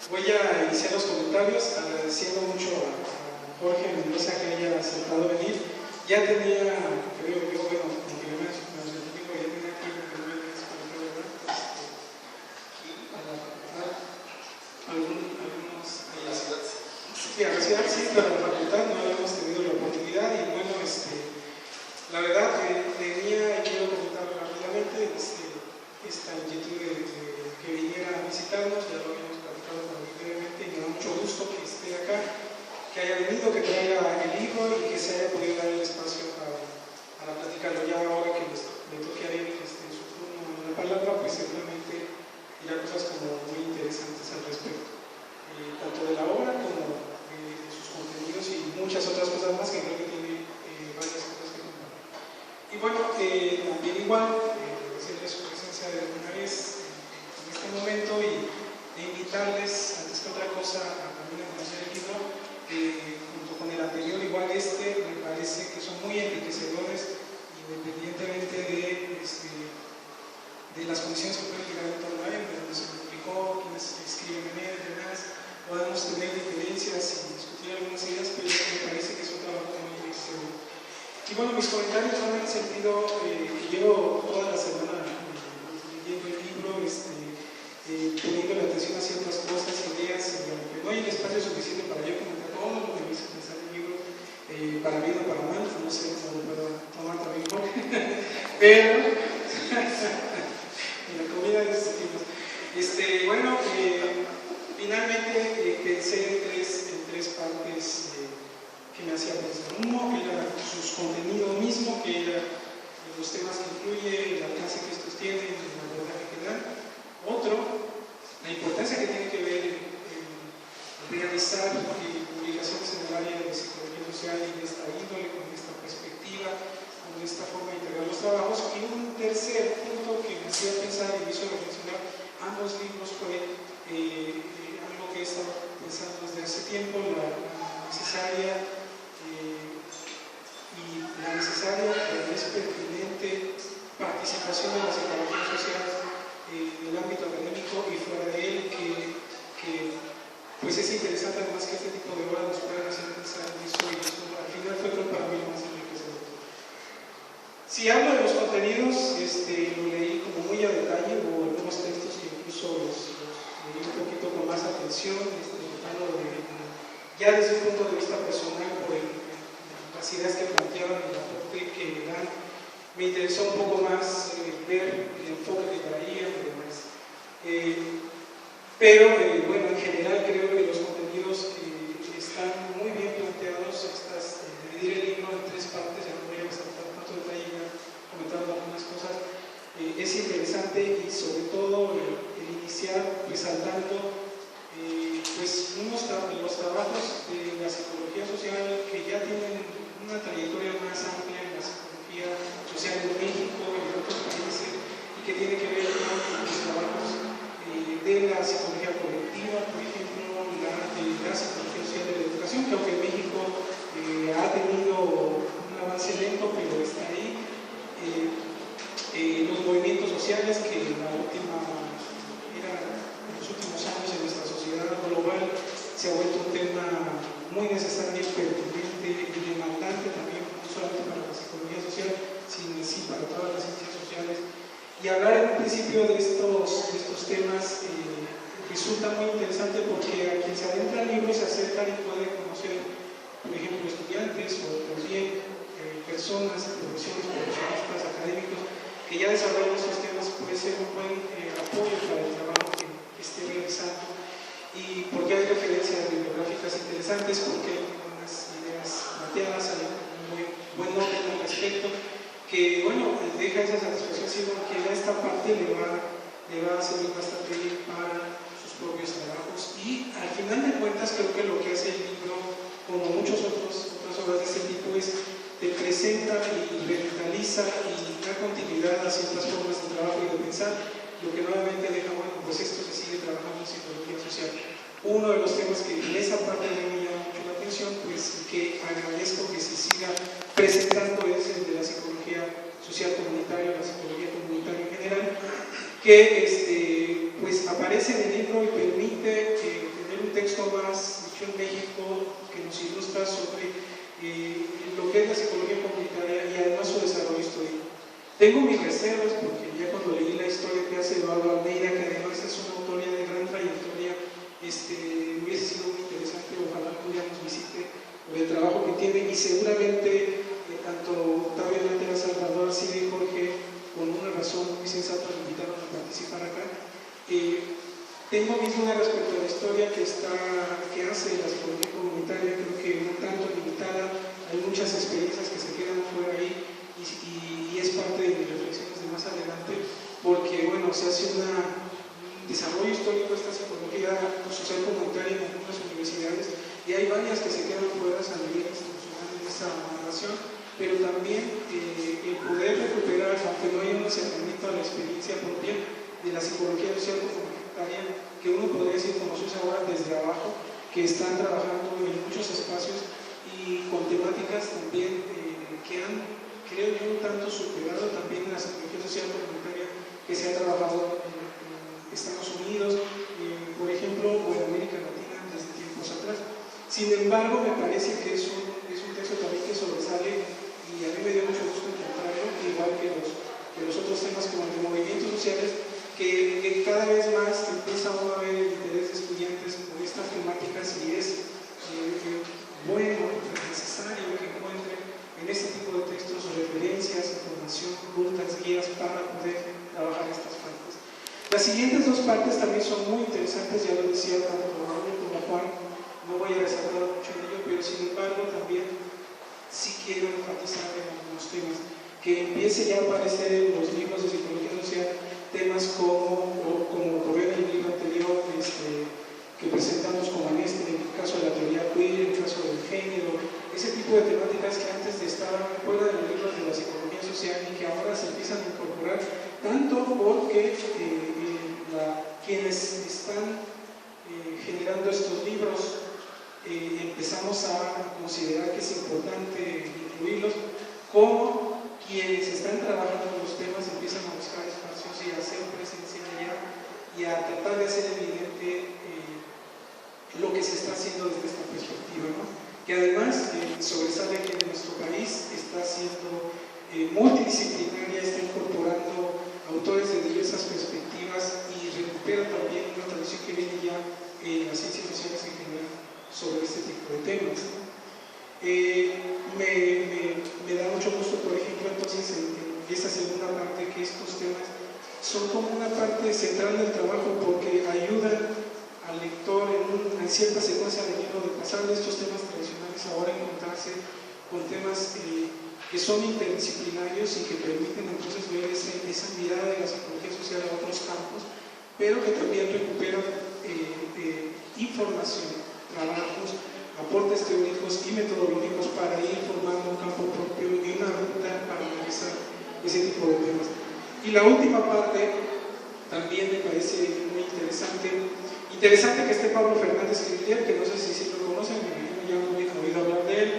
Voy a iniciar los comentarios agradeciendo mucho a Jorge Mendoza que haya aceptado venir. Ya tenía, creo yo, bueno, como que me certifico, ya tenía aquí que no me había desconectado, ¿verdad? Aquí, para aportar algunos... Sí, a la ciudad sí, pero a la facultad no habíamos tenido la oportunidad y bueno, la verdad venía y quiero comentar rápidamente esta inquietud de que viniera a visitarnos, ya lo habíamos platicado brevemente y me da mucho gusto que esté acá, que haya venido, que traiga el libro y que se haya podido dar el espacio para platicarlo. Ya ahora que le toque a él su turno la palabra, pues seguramente dirá cosas como muy interesantes al respecto, tanto de la obra como de sus contenidos y muchas otras cosas más que creo que tiene varias cosas que compartir. Y bueno, también igual, agradecerles su presencia de una vez en este momento y invitarles, antes que otra cosa, a también a conocer el libro, junto con el anterior, igual me parece que son muy enriquecedores, independientemente de las condiciones que pueden llegar en torno a él, de donde se publicó, quienes escriben en él y demás. Podemos tener diferencias y discutir algunas ideas, pero me parece que es un trabajo muy enriquecedor. Y bueno, mis comentarios van en el sentido que llevo toda la semana leyendo el libro, poniendo la atención a ciertas cosas, ideas, y aunque no hay el espacio suficiente para yo comentar todo lo que me hizo pensar el libro, para bien o para mal, no sé cómo lo puedo tomar también Jorge, pero en la comida de estos tipos. Bueno, finalmente pensé en tres partes que me hacía pensar. Uno, que era sus contenidos mismos, que era los temas que incluye, el alcance que estos tienen, el abordaje que dan. Otro, la importancia que tiene que ver en realizar publicaciones en el área de psicología social y de esta índole, con esta perspectiva, con esta forma de integrar los trabajos. Y un tercer punto que me hacía pensar y me hizo reflexionar ambos libros fue algo que he estado pensando desde hace tiempo, la necesaria pero es pertinente participación de la psicología social en el ámbito académico y fuera de él, que pues es interesante además que este tipo de obras nos puedan hacer pensar en eso, y eso al final fue para mí lo más enriquecedor. Si hablo de los contenidos, lo leí como muy a detalle, o algunos textos que incluso los leí un poquito con más atención, ya desde un punto de vista personal, por las ideas que planteaban, el aporte que dan. Me interesó un poco más ver el enfoque que traían y demás. Pero bueno, en general creo que los contenidos están muy bien planteados. Dividir el libro en tres partes, ya no voy a saltar tanto detalle, ya comentando algunas cosas. Es interesante y sobre todo el iniciar resaltando pues los trabajos de la psicología social que ya tienen una trayectoria más amplia en la psicología social en México y en otros países, y que tiene que ver con los trabajos de la psicología colectiva, por ejemplo, la psicología social de la educación, que aunque en México ha tenido un avance lento, pero está ahí. Los movimientos sociales que en los últimos años en nuestra sociedad global se ha vuelto un tema muy necesario, pertinente y demandante también, no solamente para la psicología social, sino sí para todas las ciencias sociales. Y hablar en un principio de estos temas resulta muy interesante, porque a quien se adentra al libro se acerca y puede conocer, por ejemplo, estudiantes o también personas, profesionistas, académicos, que ya desarrollan estos temas. Puede ser un buen apoyo para el trabajo que esté realizando. Y porque hay referencias bibliográficas interesantes, porque hay unas ideas planteadas, hay un muy buen orden al respecto, que bueno, deja esa satisfacción, que a esta parte le va a servir bastante bien para sus propios trabajos. Y al final de cuentas creo que lo que hace el libro, como muchas otras obras de este tipo, es te presenta y revitaliza y da continuidad a ciertas formas de trabajo y de pensar, lo que nuevamente deja, bueno, pues esto se sigue trabajando en psicología social. Uno de los temas que en esa parte me llama mucho la atención, pues que agradezco que se siga presentando, es el de la psicología social comunitaria, la psicología comunitaria en general, que pues aparece en el libro y permite más hecho en México que nos ilustra sobre lo que es la psicología comunitaria y además su desarrollo histórico. Tengo mis reservas porque ya cuando leí la historia que hace Eduardo Almeida, que además es una autoría de gran trayectoria, hubiese sido muy interesante, ojalá algún día nos visite por el trabajo que tiene, y seguramente tanto Octavio Nájera Salvador, Silvia y Jorge, con una razón muy sensata, me invitaron a participar acá. Tengo mis dudas respecto a la historia que hace la psicología comunitaria, creo que un tanto limitada, hay muchas experiencias que se quedan fuera ahí y es parte de mis reflexiones de más adelante, porque bueno, se hace un desarrollo histórico de esta psicología social comunitaria en algunas universidades y hay varias que se quedan fuera a nivel institucional en esta narración, pero también el poder recuperar, aunque no haya un acercamiento a la experiencia propia de la psicología social comunitaria, que uno podría decir, como se usa ahora, desde abajo, que están trabajando en muchos espacios y con temáticas también que han, creo yo, un tanto superado también en la psicología social comunitaria que se ha trabajado en Estados Unidos, por ejemplo, o en América Latina desde tiempos atrás. Sin embargo, me parece que es un texto también que sobresale y a mí me dio mucho gusto encontrarlo, igual que los otros temas como el de movimientos sociales, que cada vez más empieza uno a ver el interés de estudiantes por estas temáticas y es bueno, necesario que encuentren en este tipo de textos referencias, información, rutas, guías para poder trabajar estas partes. Las siguientes dos partes también son muy interesantes, ya lo decía tanto Raúl como Juan, no voy a resaltar mucho en ello, pero sin embargo también sí quiero enfatizar en algunos temas, que empiece ya a aparecer en los libros de psicología social temas como lo veo en el libro anterior que presentamos como en el caso de la teoría queer, el caso del género, ese tipo de temáticas que antes estaban fuera de los libros de la psicología social y que ahora se empiezan a incorporar, tanto porque quienes están generando estos libros empezamos a considerar que es importante incluirlos, como quienes están trabajando en los temas empiezan a buscar espacios y a hacer presencia allá y a tratar de hacer evidente lo que se está haciendo desde esta perspectiva, ¿no? Que además sobresale que en nuestro país está siendo multidisciplinaria, está incorporando autores de diversas perspectivas y recupera también una tradición que viene ya en las ciencias sociales en general sobre este tipo de temas, ¿no? Me da mucho gusto, por ejemplo, entonces en esta segunda parte, que estos temas son como una parte central del trabajo porque ayudan al lector en cierta secuencia de libro de pasar de estos temas tradicionales ahora a encontrarse con temas que son interdisciplinarios y que permiten entonces ver esa mirada de la psicología social a otros campos, pero que también recuperan información, trabajos, aportes teóricos y metodológicos para ir formando un campo propio y una ruta para analizar ese tipo de temas. Y la última parte también me parece muy interesante que esté Pablo Fernández Cristian, que no sé si lo conocen, ya no había oído hablar de él,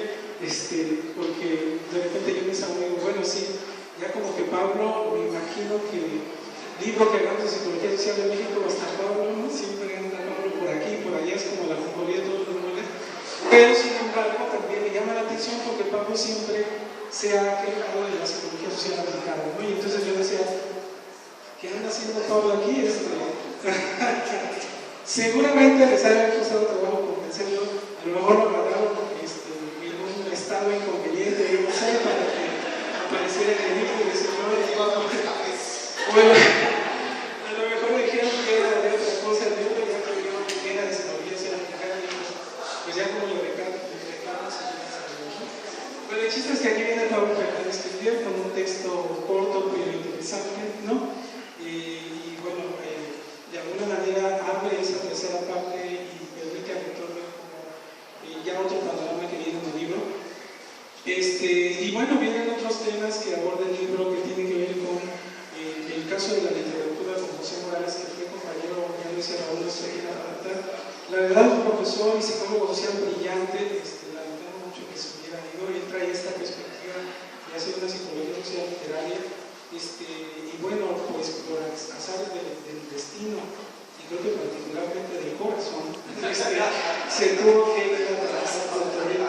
porque de repente yo pensaba, bueno, sí, ya como que Pablo, me imagino que el libro que hablamos de psicología social de México, hasta Pablo, ¿no? Siempre anda Pablo por aquí, por allá, es como la conjolía de todos los muebles, pero sin embargo también me llama la atención porque Pablo siempre se ha quejado de la psicología social aplicada, ¿no? Y entonces yo decía, ¿qué anda haciendo Pablo aquí? Seguramente les haya costado trabajo convencerlo, a lo mejor lo mandaron en un estado inconveniente, no sé, para que apareciera en el libro y decir, no, bueno, a lo mejor le dijeron que era de otra cosa el libro, ya que dijeron que era de psicología social aplicada, pues ya como lo reclamos, bueno, el chiste es que aquí viene Pablo Fernández Cristian con un texto corto pero interesante, ¿no? Y bueno, de alguna manera abre esa tercera parte y permite al lector ver como ya otro panorama que viene en el libro. Y bueno, vienen otros temas que aborda el libro que tienen que ver con el caso de la literatura con José Morales, que fue compañero, ya lo decía Raúl, no sé quién adaptar. La verdad es un profesor y psicólogo social brillante, lamentamos mucho que se hubiera ido, y él trae esta perspectiva de hacer una psicología social literaria. Y bueno, pues por azar del destino y creo que particularmente del corazón, se tuvo que ir a trabajar a Puerto Rico.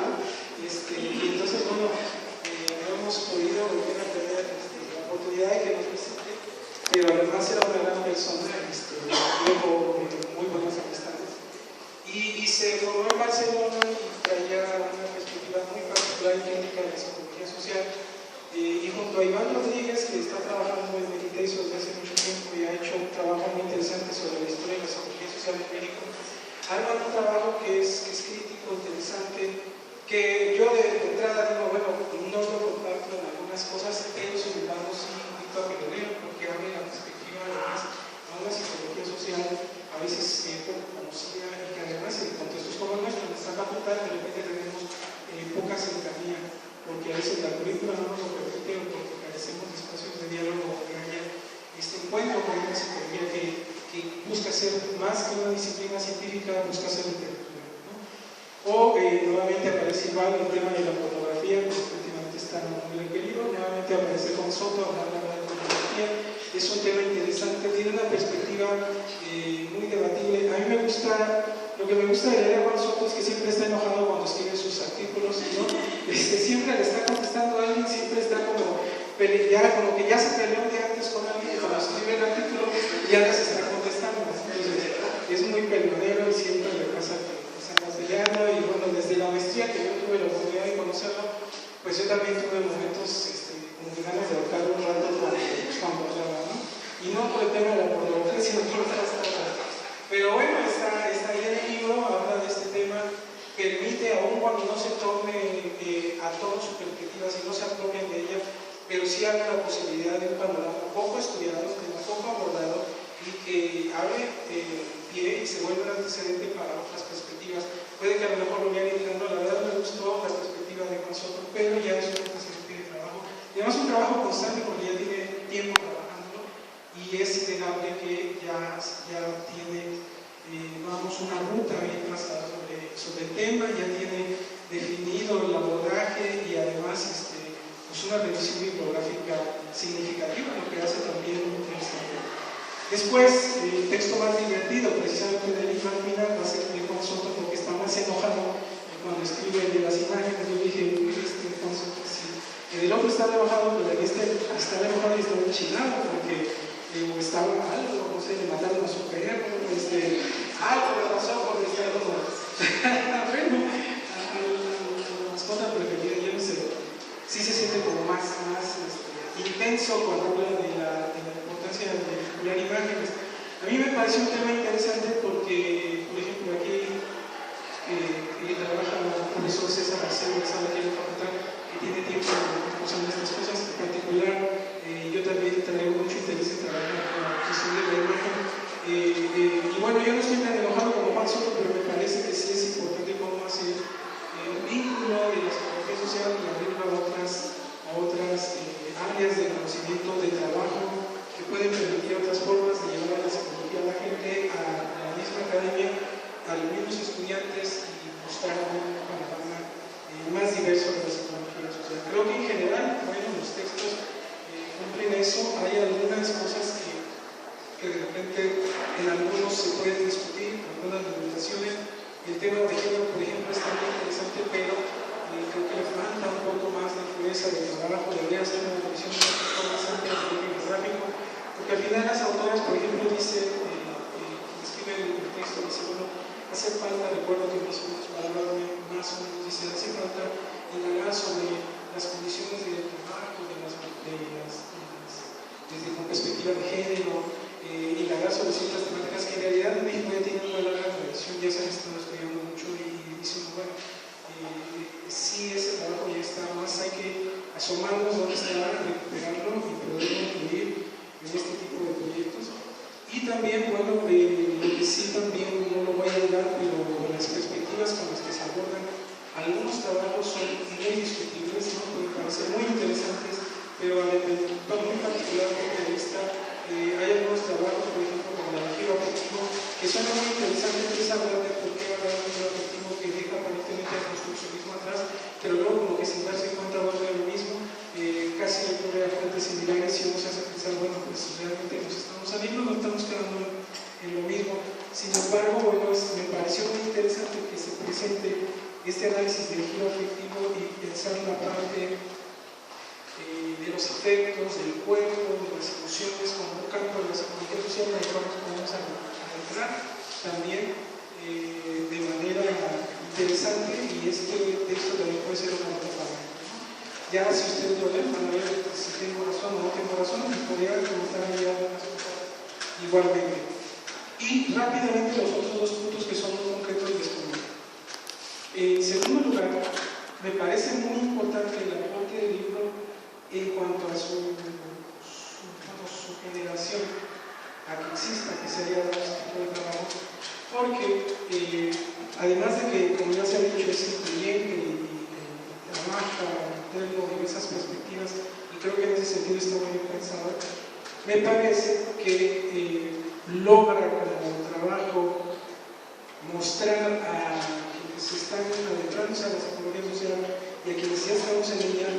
Y entonces, bueno, no hemos podido volver a tener la oportunidad de que nos visite, pero además era una gran persona, luego muy buenas amistades. Y se formó en Barcelona y traía una perspectiva muy particular y crítica de la psicología social. Y junto a Iván Rodríguez, que está trabajando en Meditations desde hace mucho tiempo y ha hecho un trabajo muy interesante sobre la historia de la psicología social en México, arman un trabajo que es crítico, interesante, que yo de entrada digo, bueno, no lo comparto en algunas cosas, pero sin embargo sí invito a que lo lean, porque abre la perspectiva además a una psicología social a veces poco conocida y que además en contextos como el nuestro, en esta facultad, de repente tenemos poca cercanía, porque a veces la currícula no nos lo permite o porque carecemos de espacios de diálogo que haya este encuentro con una psicología que busca ser más que una disciplina científica, busca ser literatura, ¿no? O nuevamente aparece igual el tema de la pornografía, que últimamente está muy requerido, nuevamente aparece con Soto hablando de la pornografía, es un tema interesante, tiene una perspectiva muy debatible. A mí me gusta, lo que me gusta de leer a Juan Soto es que siempre está enojado cuando escribe sus artículos, ¿no? Siempre le está contestando a alguien, siempre está como como que ya se peleó un día antes con alguien, cuando escribe el artículo ya les está contestando. Entonces es muy peleonero y siempre le pasa que se anda peleando. Y bueno, desde la maestría que yo tuve la oportunidad de conocerlo, pues yo también tuve momentos como que ganas de ahorcar un rato cuando hablaba, ¿no? Y no por el tema de la pornografía, sino por otras cosas. Pero bueno, está ahí en el libro, habla de este tema, permite, aún cuando no se tome a todos su perspectiva, si no se apropien de ella, pero sí abre la posibilidad de un panorama poco estudiado, poco abordado, y que abre pie y se vuelve un antecedente para otras perspectivas. Puede que a lo mejor lo vean indicando, la verdad me gustó la perspectiva de Juan Soto, pero ya es un antecedente de trabajo. Y además un trabajo constante porque ya tiene tiempo trabajándolo y es innegable que ya tiene, vamos, una ruta bien trazada sobre el tema, ya tiene definido el abordaje y además pues una revisión bibliográfica significativa, lo que hace también muy interesante. Después, el texto más divertido, precisamente de Iván Pina, va a ser de Juan Soto, porque está más enojado cuando escribe de las imágenes. Yo dije, Juan Soto, sí. El otro está enojado, pero está enojado y está enchilado, porque estaba algo, no sé, le mataron a su perro, algo le pasó porque está como, bueno, la mascota preferida, yo no sé. Sí se siente como más intenso cuando habla de la importancia de vincular imágenes. A mí me pareció un tema interesante porque, por ejemplo, aquí trabaja el profesor César Arceo, que sabe que en la facultad, que tiene tiempo de discusión de estas cosas. En particular, yo también traigo mucho interés en trabajar con la cuestión de la imagen. Y bueno, yo no estoy tan enojado como Juan Soto, pero me parece que sí es importante cómo hacer un vínculo de la psicología social y abrirlo a otras áreas de conocimiento, de trabajo, que pueden permitir otras formas de llevar a la psicología a la gente, a la misma academia, a los mismos estudiantes y mostrar un panorama más diverso de la psicología social. Creo que en general, bueno, los textos cumplen eso. Hay algunas cosas que de repente en algunos se pueden discutir, algunas limitaciones. El tema de género, por ejemplo, está muy interesante, pero creo que le falta un poco más de influencia del trabajo, debería ser una revisión un poco más amplia del bibliográfico, porque al final las autoras, por ejemplo, dice, escribe el texto, dice, bueno, hace falta, recuerdo que mis palabras más o menos dice, hace falta indagar sobre las condiciones del trabajo, desde con perspectiva de género, indagar sobre ciertas temáticas que en realidad en México ya tienen una larga tradición, ya se han estado estudiando mucho y dicen, bueno, sí, ese trabajo ya está, más hay que asomarnos donde está, recuperarlo y poderlo incluir en este tipo de proyectos. Y también, bueno, lo que sí también no lo voy a negar, pero las perspectivas con las que se abordan algunos trabajos son muy discutibles, ¿no? Pueden parecer muy interesantes, pero desde un punto muy particular de vista, hay algunos trabajos, por ejemplo, como el giro afectivo, que son muy interesantes, que es hablar de por qué hablar de un giro afectivo que deja aparentemente el construccionismo atrás, pero luego como que sin darse cuenta vuelve a lo mismo, casi ocurre a fuentes similares y uno se hace pensar, bueno, pues realmente nos estamos saliendo, nos estamos quedando en lo mismo. Sin embargo, bueno, me pareció muy interesante que se presente este análisis del giro afectivo y pensar en la parte de los afectos, del cuerpo, de las emociones, como un campo de la psicología social en el cual nos podemos adentrar también de manera interesante, y este texto también puede ser una nota para ello, ¿no? Ya si ustedes lo ven, van a ver si tengo razón o no tengo razón, y podría comentar ahí algunas cosas igualmente. Y rápidamente los otros dos puntos que son muy concretos les comento. En segundo lugar, me parece muy importante el aporte del libro en cuanto a su generación, a que exista, que se haya dado este tipo de trabajo, porque además de que, como ya se ha dicho, es incluyente y trabaja en diversas perspectivas, y creo que en ese sentido está muy bien pensado, me parece que logra como trabajo mostrar a quienes están adentrándose a la psicología social y a quienes ya estamos en ella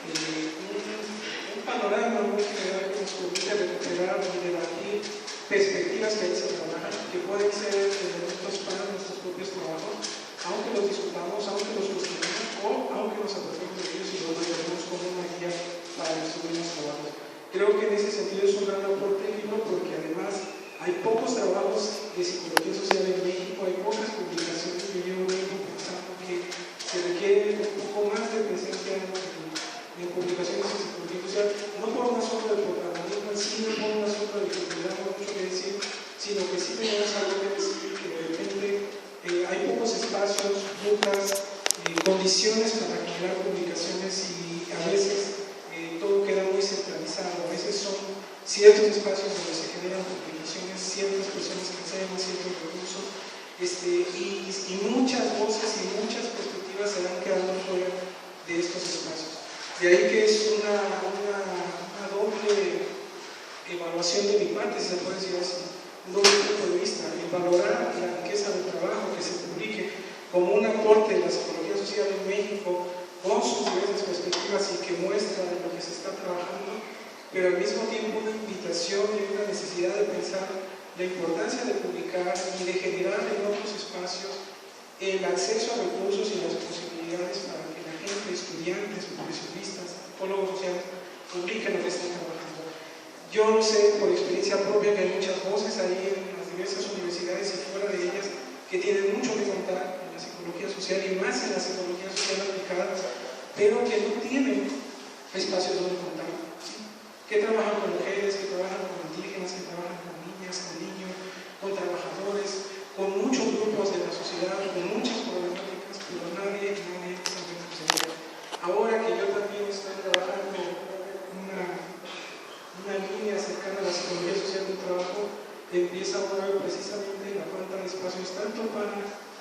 un panorama muy general que nos permite recuperar y debatir perspectivas que ahí se trabajan, que pueden ser elementos para nuestros propios trabajos, aunque los discutamos, aunque los cuestionemos o aunque nos apropiemos de ellos y los retomemos como una guía para nuestros mismos trabajos. Creo que en ese sentido es un gran aporte del libro, porque además hay pocos trabajos de psicología social en México, hay pocas publicaciones que llevo tiempo pensando que se requiere un poco más de presencia en publicaciones de psicología social, no por un asunto de protagonismo en sí, no por un asunto de que tengamos mucho que decir, sino que sí tenemos algo que decir, que de repente hay pocos espacios, pocas condiciones para generar publicaciones, y a veces todo queda muy centralizado. A veces son ciertos espacios donde se generan publicaciones, ciertas personas que acceden a ciertos recursos, y muchas voces y muchas perspectivas se van quedando fuera de estos espacios. De ahí que es una doble evaluación de mi parte, si se puede decir así, un doble punto de vista, el valorar la riqueza del trabajo que se publique como un aporte de la psicología social en México, con sus diversas perspectivas y que muestra de lo que se está trabajando, pero al mismo tiempo una invitación y una necesidad de pensar la importancia de publicar y de generar en otros espacios el acceso a recursos y las posibilidades para que la gente, estudiantes, profesionistas, psicólogos sociales, publiquen lo que están trabajando. Yo sé por experiencia propia que hay muchas voces ahí en las diversas universidades y fuera de ellas que tienen mucho que contar en la psicología social y más en la psicología social aplicada, pero que no tienen espacios donde contar, ¿sí? Que trabajan con mujeres, que trabajan con indígenas, que trabajan con niñas, con niños, con trabajadores, con muchos grupos de la sociedad, con muchas problemáticas, pero nadie sabe suceder. Ahora que yo también estoy trabajando una línea cercana a la psicología social del trabajo, empieza a ver precisamente la falta de espacios tanto para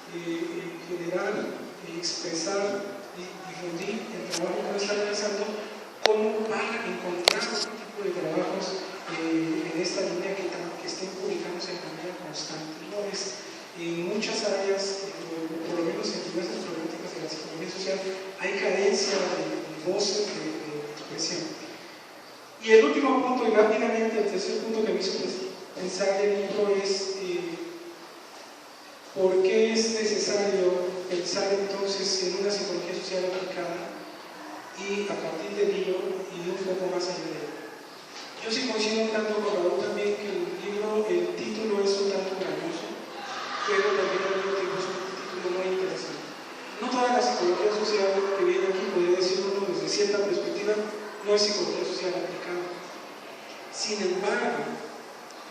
generar, expresar y difundir el trabajo que uno está realizando, como para encontrar otro tipo de trabajos en esta línea que estén publicándose de manera constante, ¿no? En muchas áreas, por lo menos en diversas problemáticas de la psicología social, hay carencia de voces de expresión. Y el último punto, y rápidamente el tercer punto que me hizo pensar el libro es por qué es necesario pensar entonces en una psicología social aplicada, y a partir del libro y un poco más allá de él. Yo sí coincido un tanto con Raúl también que el libro, el título es un tanto engañoso, pero también al mismo tiempo es un título muy interesante. No toda la psicología social que viene aquí, podría decirlo desde cierta perspectiva, no es psicología social aplicada. Sin embargo,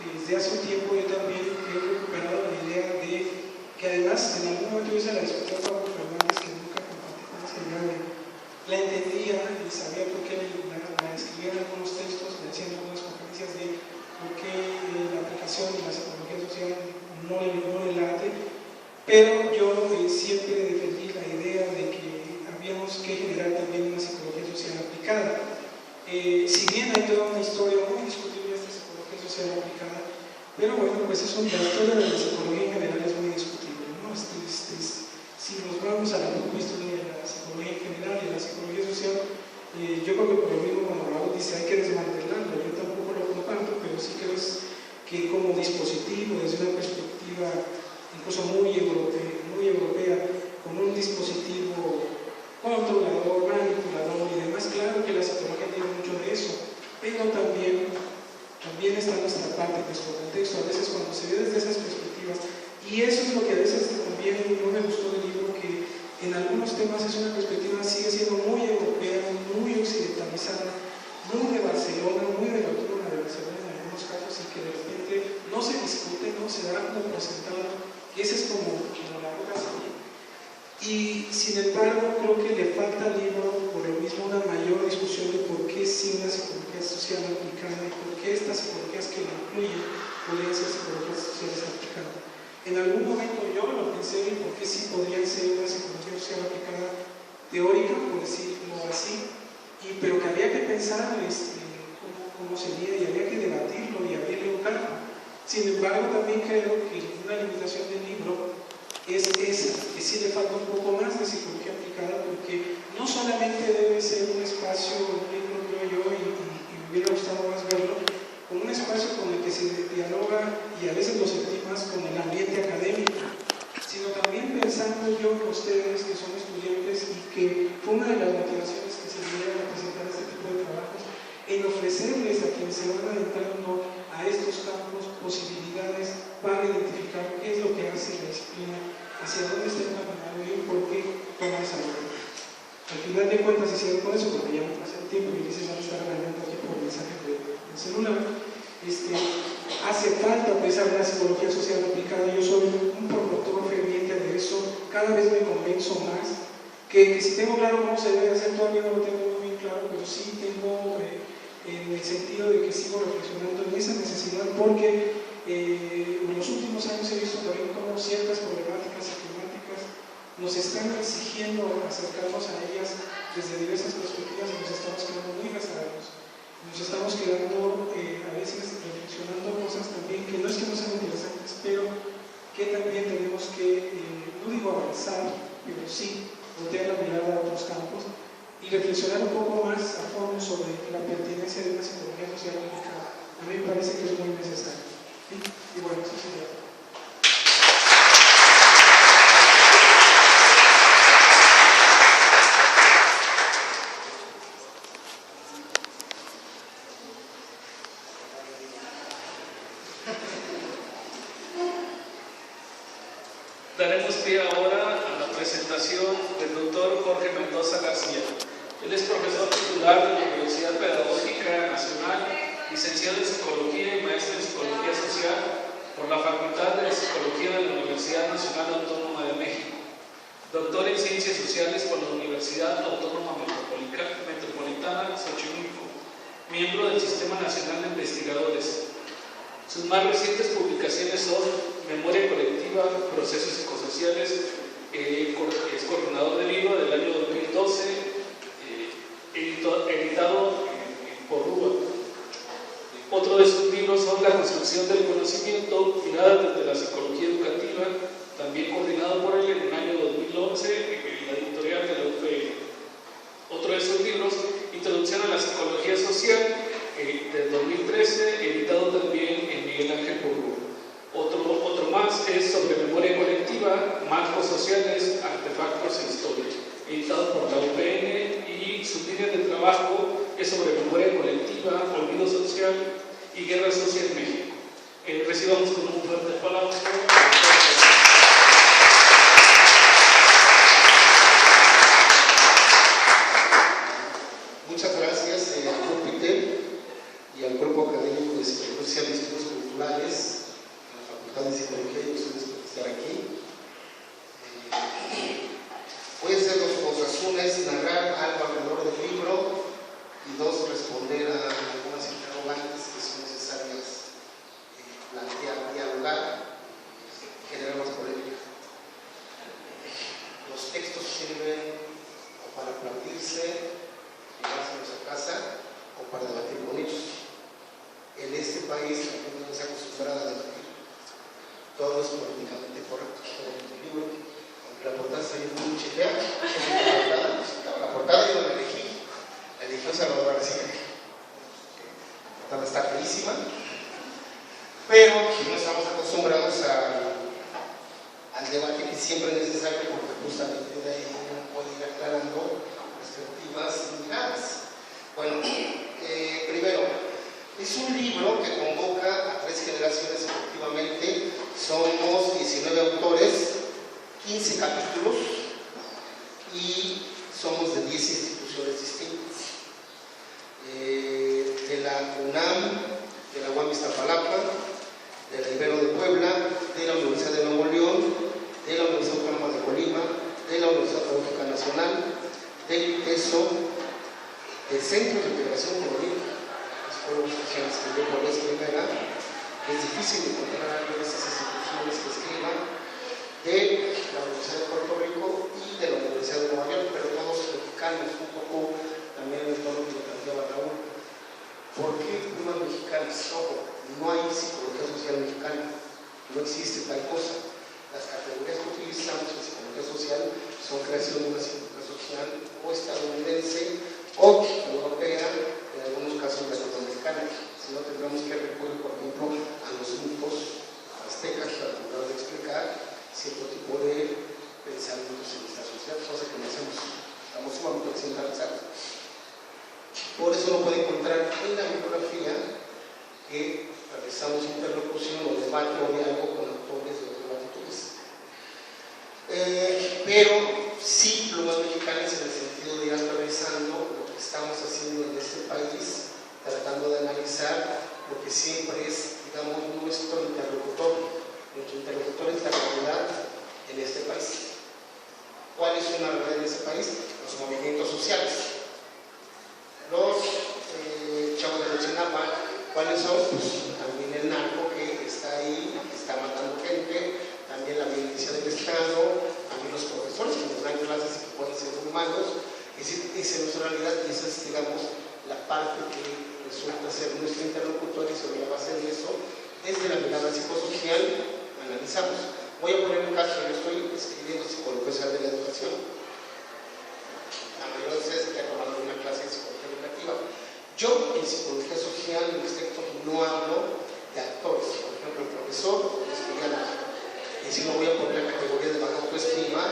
desde hace un tiempo yo también he recuperado la idea de que además en algún momento yo se la discutí a Pablo Fernández, que nunca compartí con ese grave, la entendía y sabía por qué la escribía en algunos textos, le hacía en algunas conferencias de por qué la aplicación de la psicología social no le late, pero yo siempre defendí la idea de que habíamos que generar también una psicología social aplicada. Si bien hay toda una historia muy discutible de esta psicología social aplicada, pero bueno, pues eso, la historia de la psicología en general es muy discutible, ¿no? Si nos vamos a la propia historia de la psicología en general y de la psicología social, yo creo que por lo mismo cuando Raúl dice hay que desmantelarlo, yo tampoco lo comparto, pero sí creo que como dispositivo incluso muy europea, con un dispositivo controlador, manipulador y demás. Claro que la psicología tiene mucho de eso, pero también está nuestra parte, nuestro contexto, a veces cuando se ve desde esas perspectivas. Y eso es lo que a veces también no me gustó del libro, que en algunos temas es una perspectiva, sigue siendo muy europea, muy occidentalizada, muy de Barcelona, muy de la autónoma de Barcelona en algunos casos, y que de repente no se discute, no se da como presentado, y esa es como la ruta a seguir. Y sin embargo creo que le falta al libro por lo mismo una mayor discusión de por qué sí una psicología social aplicada y por qué estas psicologías que la incluyen podrían ser psicologías sociales aplicadas. En algún momento yo lo pensé en por qué sí podrían ser una psicología social aplicada teórica, por decirlo así, pero que había que pensar cómo sería, y había que debatirlo y había que educarlo. Sin embargo, también creo que una limitación del libro es esa, que sí le falta un poco más de psicología aplicada, porque no solamente debe ser un espacio, un libro, creo yo, y me hubiera gustado más verlo, como un espacio con el que se dialoga, y a veces lo sentí más con el ambiente académico, sino también pensando yo en ustedes que son estudiantes, y que fue una de las motivaciones que se dieron a presentar este tipo de trabajos, en ofrecerles a quienes se van adentrando a estos campos posibilidades para identificar qué es lo que hace la disciplina, hacia dónde está encaminado y por qué toma esa ruta. Al final de cuentas hicieron por eso, porque ya me pasé el tiempo y quise no estar hablando aquí por mensajes del celular. Hace falta pensar en la psicología social aplicada. Yo soy un promotor ferviente de eso, cada vez me convenzo más que si tengo claro cómo se debe hacer, todavía no lo tengo muy bien claro, pero sí tengo en el sentido de que sigo reflexionando en esa necesidad, porque en los últimos años he visto también cómo ciertas problemáticas y temáticas nos están exigiendo acercarnos a ellas desde diversas perspectivas, y nos estamos quedando muy rezagados. Nos estamos quedando a veces reflexionando cosas también que no es que no sean interesantes, pero que también tenemos que, no digo avanzar, pero sí voltear la mirada a otros campos y reflexionar un poco más a fondo sobre la pertinencia de una psicología social aplicada. A mí me parece que es muy necesario. ¿Sí? Y bueno, eso sería todo. Daremos pie ahora a la presentación del doctor Jorge Mendoza García. Él es profesor titular de la Universidad Pedagógica Nacional, licenciado en Psicología y maestro en Psicología Social por la Facultad de Psicología de la Universidad Nacional Autónoma de México. Doctor en Ciencias Sociales por la Universidad Autónoma Metropolitana Xochimilco, miembro del Sistema Nacional de Investigadores. Sus más recientes publicaciones son Memoria Colectiva, Procesos Psicosociales, es coordinador del libro del año 2012, editado por RUA. Otro de sus libros son La construcción del conocimiento, mirada desde la psicología educativa, también coordinado por él en el año 2011 en la editorial de la UPN. Otro de sus libros, Introducción a la Psicología Social, del 2013, editado también en Miguel Ángel Porrúa. Otro más es sobre memoria colectiva, marcos sociales, artefactos e historia, editado por la UPN, y su línea de trabajo es sobre memoria colectiva, olvido social y guerra social en México. Recibamos con un fuerte aplauso. Muchas gracias al Grupo ITEL y al Cuerpo Académico de Psicología Social y Estudios Culturales, a la Facultad de Psicología y ustedes por estar aquí. Voy a hacer dos cosas. Una es narrar algo alrededor del libro y dos, responder a algunas interrogantes que son necesarias plantear, dialogar, generar más polémica. Los textos sirven o para aplaudirse, llevárselos a casa o para debatir con ellos. En este país la gente no se acostumbra a debatir. Todo es políticamente correcto. El libro, aunque la portada está muy chilea, la portada yo la eligió Salvador García. al debate que siempre es necesario, porque justamente de ahí uno puede ir aclarando perspectivas y miradas. Bueno, primero, es un libro que convoca a 3 generaciones, efectivamente. Somos 19 autores, 15 capítulos y somos de 10 instituciones distintas. De la UNAM, de la UAM Iztapalapa, de la Ibero de Puebla, de la Universidad de Nuevo León, de la Universidad Autónoma de Colima, de la Universidad Tecnológica Nacional, del ITESO, del Centro de Integración Económica, las organizaciones que yo por vez primera. Es difícil encontrar a alguien de esas instituciones que escriban, de la Universidad de Puerto Rico y de la Universidad de Nueva York, pero todos mexicanos, un poco también en el tono que lo planteaba Raúl. ¿Por qué plumas mexicanas? Ojo, no hay psicología social mexicana, no existe tal cosa. Las categorías que utilizamos en psicología social son creación de una psicología social o estadounidense o europea, en algunos casos latinoamericana. Si no, tendremos que recurrir, por ejemplo, a los mitos aztecas para tratar de explicar cierto tipo de pensamientos en esta sociedad, cosa que no hacemos. Estamos sumamente occidentalizados. Por eso no puede encontrar en la bibliografía que realizamos interlocución o debate o diálogo con autores de otras latitudes. Pero sí, plumas mexicanas en el sentido de ir aterrizando lo que estamos haciendo en este país, tratando de analizar lo que siempre es, digamos, nuestro interlocutor. Nuestro interlocutor es la realidad en este país. ¿Cuál es una realidad en este país? Los movimientos sociales. Los chavos de mencionaban, ¿cuáles son? Pues también el narco que está ahí, que está matando gente, también la violencia del Estado, también los profesores que nos dan clases y que pueden ser muy malos. Esa es nuestra realidad y esa es, digamos, la parte que resulta ser nuestro interlocutor, y sobre la base de eso, desde la mirada psicosocial, analizamos. Voy a poner un caso: yo estoy escribiendo Psicología Social de la Educación. La mayoría de ustedes que han tomado una clase de psicología educativa. Yo en psicología social, en este texto, no hablo de actores. Por ejemplo, el profesor estudia nada. Y si no, voy a poner la categoría de baja autoestima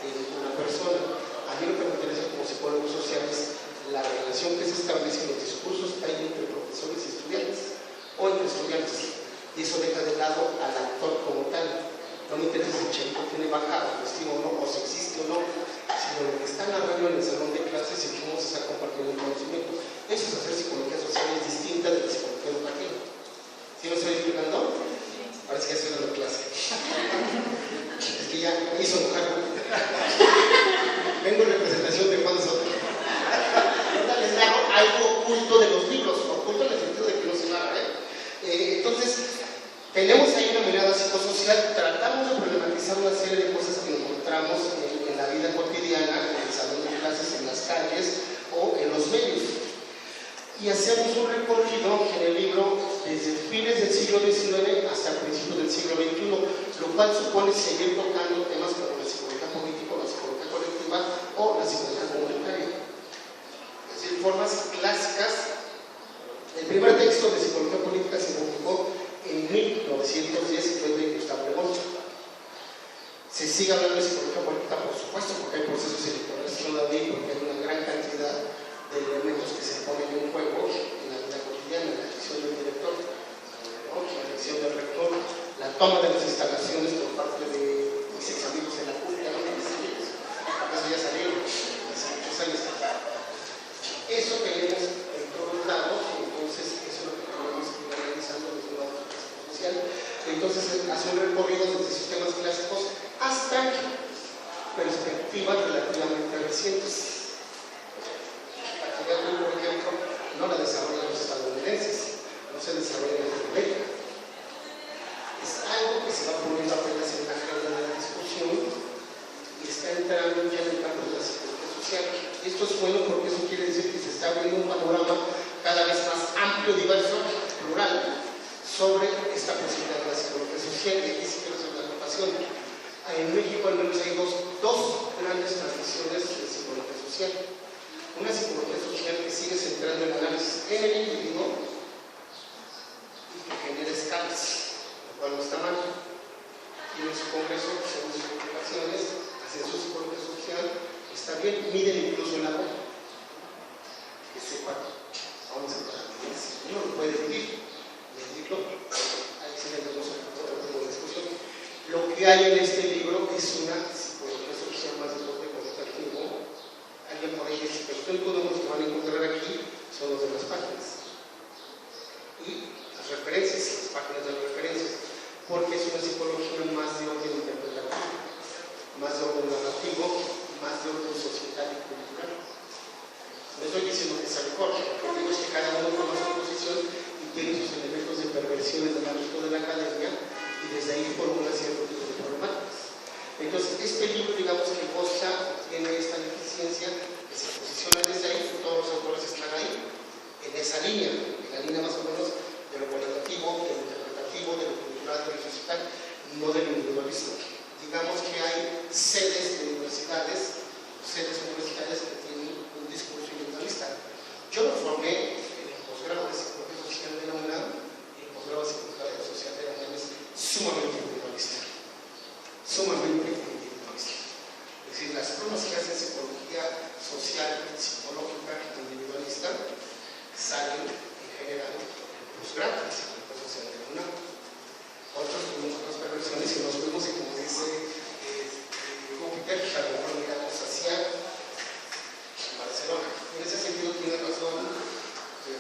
en una persona. A mí lo que me interesa como psicólogo social es la relación que se establece en los discursos que hay entre profesores y estudiantes, o entre estudiantes. Y eso deja de lado al actor como tal. No me interesa si el chico tiene baja autoestima o no, o si existe o no, sino lo que está narrando en el salón de clases y cómo se está compartiendo el conocimiento. Eso es hacer psicología social, es distinta de la psicología educativa. ¿Sí me estoy explicando? Parece que ya estoy dando clase. Es que ya me hizo enojar. Vengo en representación de Juan Soto. Ahorita les narro algo oculto de los libros, oculto en el sentido de que no se narra, entonces, tenemos ahí una mirada psicosocial, tratamos de problematizar una serie de cosas que encontramos en la vida cotidiana, en el salón de clases, en las calles o en los medios. Y hacemos un recorrido en el libro desde fines del siglo XIX hasta principios del siglo XXI, lo cual supone seguir tocando temas como la psicología política, la psicología colectiva o la psicología comunitaria. Es decir, formas clásicas. El primer texto de psicología política se publicó en 1910 y fue de Gustavo Le Bon. Se sigue hablando de psicología política, por supuesto, porque hay procesos electorales todavía, porque hay una gran cantidad de elementos que se ponen en juego en la vida cotidiana, la elección del director, la elección del rector, la toma de las instalaciones por parte de mis ex amigos en la pública, ¿no? Acaso ya salieron, hace muchos años. Eso tenemos en todos lados, y entonces eso es lo que tenemos que ir analizando desde una óptica social. Entonces hace un recorrido desde sistemas clásicos hasta perspectivas relativamente recientes. La actividad, por ejemplo, no la desarrollan los estadounidenses, no se desarrolla en Latinoamérica. Es algo que se va poniendo apenas en la agenda de la discusión y está entrando ya en el campo de la psicología social. Esto es bueno porque eso quiere decir que se está abriendo un panorama cada vez más amplio, diverso, plural, sobre esta posibilidad de la psicología social. Y aquí sí quiero hacer una anotación. En México al menos hay dos grandes tradiciones de psicología social. Una psicología social que sigue centrando el análisis en el individuo y que genera escalas, lo cual no está mal. Y tienen su congreso, según sus publicaciones, hacen su psicología social, está bien, miden incluso la voz. Que sepan, vamos a ver, uno lo puede medirlo, ahí sí tenemos otro tipo de discusión. Lo que hay en este libro es una psicología social más de corte cualitativo. Alguien por ahí dice, pero todos los que van a encontrar aquí son los de las páginas. Y las referencias, las páginas de las referencias, porque es una psicología más de orden interpretativo, más de orden narrativo, más de orden social y cultural. No estoy diciendo que sea mejor, lo que digo es que cada uno toma su posición y tiene sus elementos de perversiones del ámbito de la academia y desde ahí formula ciertos tipos de problemáticas. Entonces, este libro, digamos que goza, tiene esta deficiencia, que se posiciona desde ahí, todos los autores están ahí, en esa línea, en la línea más o menos de lo cualitativo, de lo interpretativo, de lo cultural, de lo social, no del individualismo. Digamos que hay sedes universitarias que tienen un discurso individualista. Yo me formé en el posgrado de psicología social de la UNAM, y el posgrado de psicología social de la UNAM es sumamente individualista. Sumamente individualista. Es decir, las pruebas que hacen psicología social, psicológica, individualista, salen en general en posgrado de psicología social de la UNAM. Otros tenemos otras perversiones y nos vemos, y como dice Júpiter, que a lo mejor miramos hacia Barcelona. En ese sentido tiene razón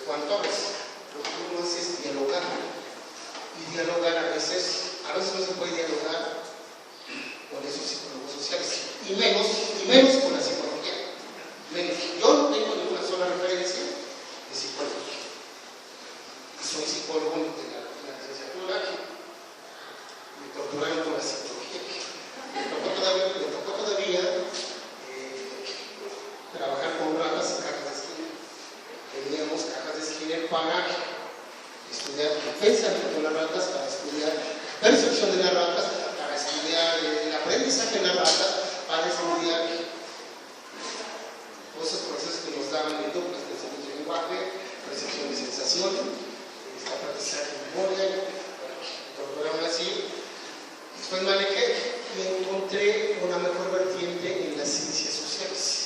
Juan Torres. Lo que uno hace es dialogar. Y dialogar a veces no se puede dialogar con esos psicólogos sociales. Y menos con la psicología. Menos. Yo no tengo ninguna sola referencia de psicología. Y soy psicólogo de la licenciatura. Me torturaron con la psicología. Me tocó todavía trabajar con ratas y cajas de Skinner. Teníamos cajas de Skinner para estudiar pensamiento de las ratas, para estudiar percepción de las ratas, para estudiar el aprendizaje de las ratas, para estudiar todos esos procesos que nos daban en duplas, pensamiento de lenguaje, percepción de sensación, aprendizaje de memoria, torturaron así. Después me alejé y encontré una mejor vertiente en las ciencias sociales.